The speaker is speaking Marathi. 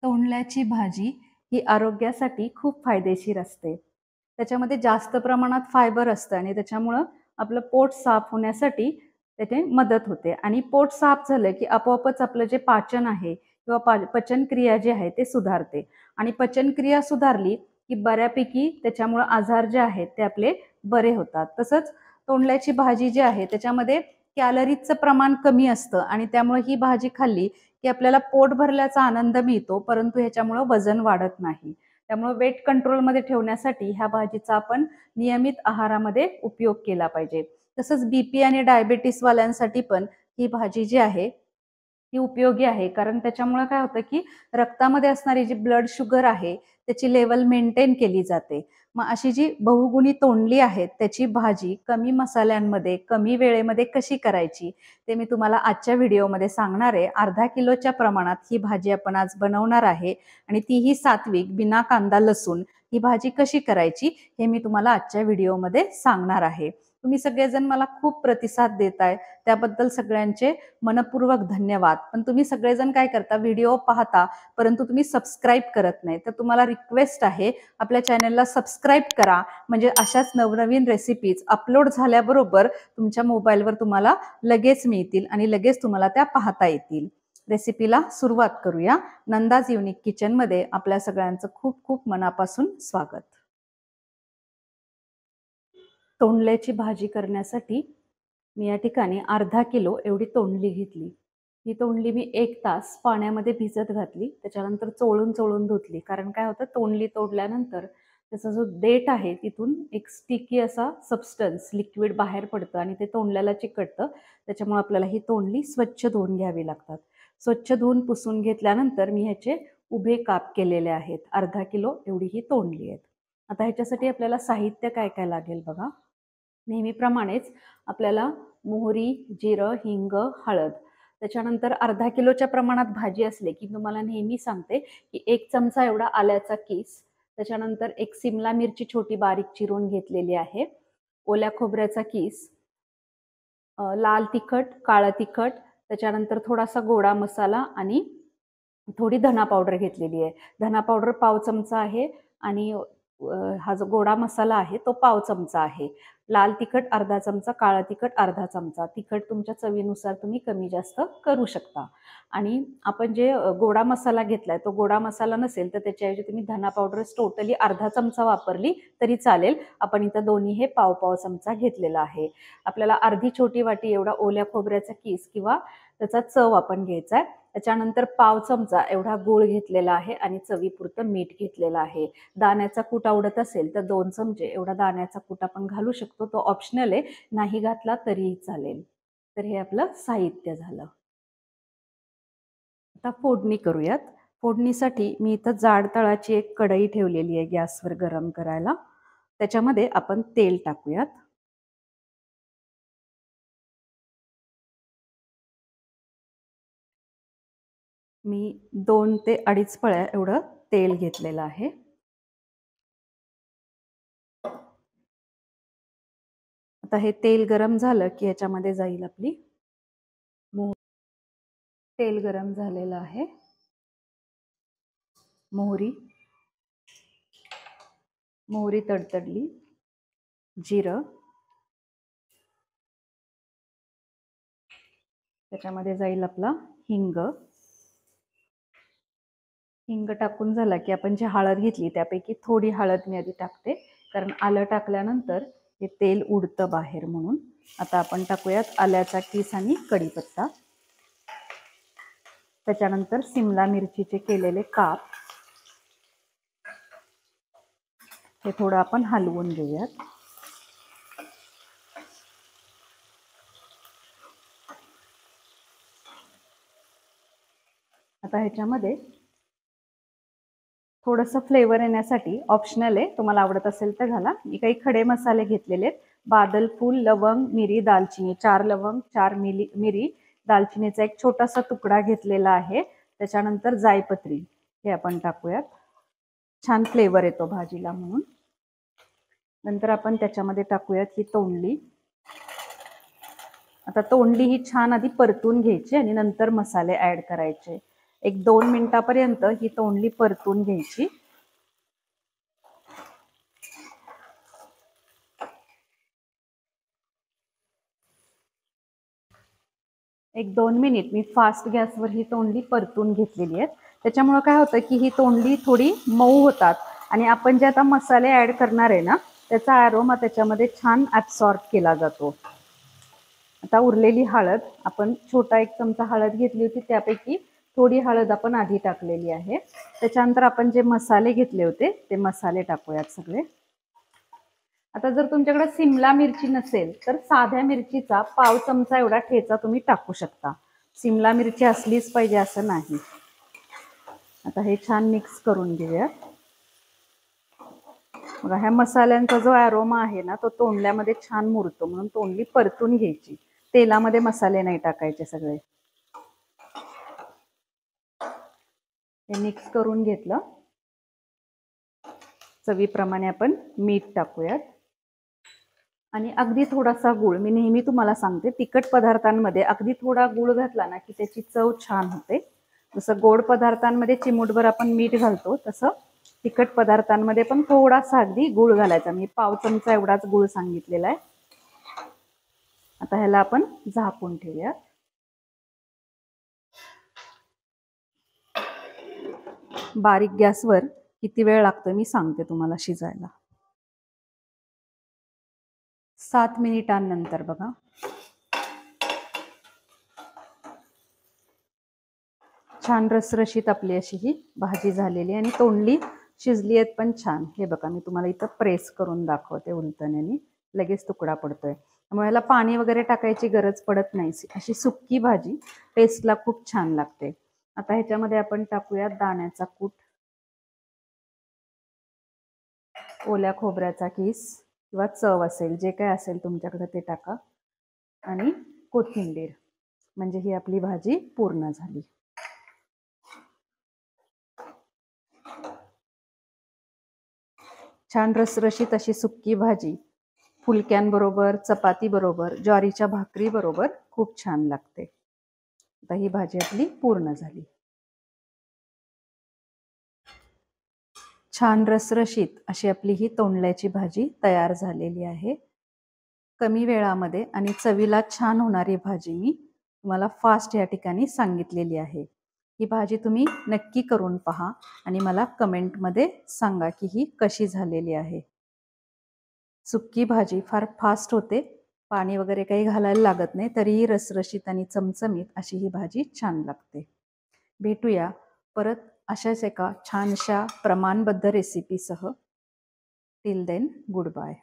तोंडल्याची भाजी ही आरोग्यासाठी खूप फायदेशीर असते. त्याच्यामध्ये जास्त प्रमाणात फायबर असतं आणि त्याच्यामुळं आपलं पोट साफ होण्यासाठी त्याने मदत होते आणि पोट साफ झालं की आपोआपच आपलं जे पाचन आहे किंवा पचनक्रिया जी आहे ते सुधारते आणि पचनक्रिया सुधारली की बऱ्यापैकी त्याच्यामुळं आजार जे आहेत ते आपले बरे होतात. तसंच तोंडल्याची भाजी जी आहे त्याच्यामध्ये कॅलरीजचं प्रमाण कमी असतं आणि त्यामुळे ही भाजी खाल्ली की आपल्याला पोट भरल्याचा आनंद मिळतो, परंतु ह्याच्यामुळं वजन वाढत नाही. त्यामुळे वेट कंट्रोलमध्ये ठेवण्यासाठी ह्या भाजीचा आपण नियमित आहारामध्ये उपयोग केला पाहिजे. तसंच बीपी आणि डायबिटीस वाल्यांसाठी पण ही भाजी जी आहे ती उपयोगी आहे. कारण त्याच्यामुळं काय होतं की रक्तामध्ये असणारी जी ब्लड शुगर आहे त्याची लेवल मेंटेन केली जाते. मग अशी जी बहुगुणी तोंडली आहेत त्याची भाजी कमी मसाल्यांमध्ये, कमी वेळेमध्ये कशी करायची ते मी तुम्हाला आजच्या व्हिडिओमध्ये सांगणार आहे. अर्धा किलोच्या प्रमाणात ही भाजी आपण आज बनवणार आहे आणि तीही सात्विक, बिना कांदा लसूण. ही भाजी कशी करायची हे मी तुम्हाला आजच्या व्हिडिओमध्ये सांगणार आहे. तुम्ही सगळेजण मला खूप प्रतिसाद देताय, त्याबद्दल सगळ्यांचे मनःपूर्वक धन्यवाद. पण तुम्ही सगळेजण काय करता, व्हिडिओ पाहता परंतु तुम्ही सबस्क्राईब करत नाही. तर तुम्हाला रिक्वेस्ट आहे, आपल्या चॅनलला सबस्क्राईब करा, म्हणजे अशाच नवनवीन रेसिपीज अपलोड झाल्याबरोबर तुमच्या मोबाईलवर तुम्हाला लगेच मिळतील आणि लगेच तुम्हाला त्या पाहता येतील. रेसिपीला सुरुवात करूया. नंदाज युनिक किचनमध्ये आपल्या सगळ्यांचं खूप खूप मनापासून स्वागत. तोंडल्याची भाजी करण्यासाठी मी या ठिकाणी अर्धा किलो एवढी तोंडली घेतली. ही तोंडली मी 1 तास पाण्यामध्ये भिजत घातली. त्याच्यानंतर चोळून चोळून धुतली. कारण काय होतं, तोंडली तोडल्यानंतर त्याचा जो देठ आहे तिथून एक स्टिकी असा सबस्टन्स लिक्विड बाहेर पडतं आणि ते तोंडल्याला चिकटतं. त्याच्यामुळे आपल्याला ही तोंडली स्वच्छ धुवून घ्यावी लागतात. स्वच्छ धुवून पुसून घेतल्यानंतर मी ह्याचे उभे काप केलेले आहेत. अर्धा किलो एवढी ही तोंडली आहेत. आता ह्याच्यासाठी आपल्याला साहित्य काय काय लागेल बघा. नेहमीप्रमाणेच आपल्याला मोहरी, जिरं, हिंग, हळद. त्याच्यानंतर अर्धा किलोच्या प्रमाणात भाजी असले की तुम्हाला नेहमी सांगते की 1 चमचा एवढा आल्याचा किस, त्याच्यानंतर 1 सिमला मिरची छोटी बारीक चिरून घेतलेली आहे, ओल्या खोबऱ्याचा किस, लाल तिखट, काळं तिखट, त्याच्यानंतर थोडासा गोडा मसाला आणि थोडी धना पावडर घेतलेली आहे. धना पावडर पाव चमचा आहे आणि हा जो गोडा मसाला आहे तो पाव चमचा आहे. लाल तिखट अर्धा चमचा, काळं तिखट अर्धा चमचा. तिखट तुमच्या चवीनुसार तुम्ही कमी जास्त करू शकता. आणि आपण जे गोडा मसाला घेतलाय तो गोडा मसाला नसेल तर त्याच्याऐवजी तुम्ही धना पावडर टोटली अर्धा चमचा वापरली तरी चालेल. आपण इथं दोन्ही हे पाव पाव चमचा घेतलेला आहे. आपल्याला अर्धी छोटी वाटी एवढा ओल्या खोबऱ्याचा किस किंवा त्याचा चव आपण घ्यायचा आहे. त्याच्यानंतर पाव चमचा एवढा गूळ घेतलेला आहे आणि चवीपुरतं मीठ घेतलेलं आहे. दाण्याचा कूट आवडत असेल तर 2 चमचे एवढा दाण्याचा कूट आपण घालू शकतो. तो ऑप्शनल आहे, नाही घातला तरीही चालेल. तर हे आपलं साहित्य झालं. आता फोडणी करूयात. फोडणीसाठी मी इथं जाड तळाची एक कढई ठेवलेली आहे गॅसवर गरम करायला. त्याच्यामध्ये आपण तेल टाकूयात. मी 2 ते 2.5 पळ्या एवढं तेल घेतलेलं आहे. आता हे तेल गरम झालं की याच्यामध्ये जाईल आपली मोहरी. तेल गरम झालेलं आहे. मोहरी तडतडली, जिरं, त्याच्यामध्ये जाईल आपला हिंग. हिंग टाकून झाला की आपण जी हळद घेतली त्यापैकी थोडी हळद मी आधी टाकते, कारण आलं टाकल्यानंतर हे तेल उडतं बाहेर म्हणून. आता आपण टाकूयात आल्याचा किस आणि कढीपत्ता. त्याच्यानंतर सिमला मिरचीचे केलेले काप. हे थोडं आपण हलवून घेऊयात. आता ह्याच्यामध्ये थोडंसं फ्लेवर येण्यासाठी ऑप्शनल आहे, तुम्हाला आवडत असेल तर घाला. मी काही खडे मसाले घेतलेले आहेत. बादल फूल, लवंग, मिरी, दालचिनी. 4 लवंग, 4 मिरी, दालचिनीचा एक छोटासा तुकडा घेतलेला आहे. त्याच्यानंतर जायपत्री हे आपण टाकूयात. छान फ्लेवर येतो भाजीला म्हणून. नंतर आपण त्याच्यामध्ये टाकूयात ही तोंडली. आता तोंडली ही छान आधी परतून घ्यायची आणि नंतर मसाले ऍड करायचे. एक 2 मिनिटापर्यंत ही तोंडली परतून घ्यायची. एक 2 मिनिट मी फास्ट गॅसवर ही तोंडली परतून घेतलेली आहे. त्याच्यामुळे काय होतं की ही तोंडली थोडी मऊ होतात आणि आपण जे आता मसाले ॲड करणार आहे ना, त्याचा ॲरोमा त्याच्यामध्ये छान ॲब्सॉर्ब केला जातो. आता उरलेली हळद, आपण छोटा 1 चमचा हळद घेतली होती, त्यापैकी थोडी हळद आपण आधी टाकलेली आहे. त्याच्यानंतर आपण जे मसाले घेतले होते ते मसाले टाकूयात सगळे. आता जर तुमच्याकडे सिमला मिरची नसेल तर साध्या मिरचीचा पाव चमचा एवढा ठेचा तुम्ही टाकू शकता. सिमला मिरची असलीच पाहिजे असं नाही. आता हे छान मिक्स करून घेऊया. बघा, ह्या मसाल्यांचा जो ॲरोमा आहे ना, तो तोंडल्यामध्ये छान मुरतो, म्हणून तोंडली परतून घ्यायची. तेलामध्ये मसाले नाही टाकायचे सगळे. हे मिक्स करून घेतलं. चवीप्रमाणे आपण मीठ टाकूयात आणि अगदी थोडासा गूळ. मी नेहमी तुम्हाला सांगते, तिखट पदार्थांमध्ये अगदी थोडा गूळ घातला ना की त्याची चव छान होते. जसं गोड पदार्थांमध्ये चिमूटभर आपण मीठ घालतो, तसं तिखट पदार्थांमध्ये पण थोडासा अगदी गूळ घालायचा. मी पाव चमचा एवढाच गूळ सांगितलेला आहे. आता ह्याला आपण झाकून ठेवूया. बारीक गॅसवर किती वेळ लागतो मी सांगते तुम्हाला शिजायला. 7 मिनिटांनंतर बघा, छान रसरशीत आपली अशी ही भाजी झालेली आणि तोंडली शिजली आहेत पण छान. हे बघा, मी तुम्हाला इथं प्रेस करून दाखवते उलटण्याने, लगेच तुकडा पडतोय. त्यामुळे याला पाणी वगैरे टाकायची गरज पडत नाही. अशी सुक्की भाजी टेस्टला खूप छान लागते. आता ह्याच्यामध्ये आपण टाकूया दाण्याचा कूट, ओल्या खोबऱ्याचा किस किंवा चव असेल जे काय असेल तुमच्याकडे ते टाका आणि कोथिंबीर. म्हणजे ही आपली भाजी पूर्ण झाली. छान रसरशीत अशी सुक्की भाजी फुलक्यांबरोबर, चपातीबरोबर, ज्वारीच्या भाकरीबरोबर खूप छान लागते. आता ही भाजी आपली पूर्ण झाली. छान रसरशीत अशी आपली ही तोंडल्याची भाजी तयार झालेली आहे. कमी वेळामध्ये आणि चवीला छान होणारी भाजी मी तुम्हाला फास्ट या ठिकाणी सांगितलेली आहे. ही भाजी तुम्ही नक्की करून पहा आणि मला कमेंटमध्ये सांगा की ही कशी झालेली आहे. सुक्की भाजी फार फास्ट होते, पाणी वगैरे काही घालायला लागत नाही, तरीही रसरशीत आणि चमचमीत अशी ही भाजी छान लागते. भेटूया परत अशाच एका छानशा प्रमाणबद्ध रेसिपीसह. Till then, good bye.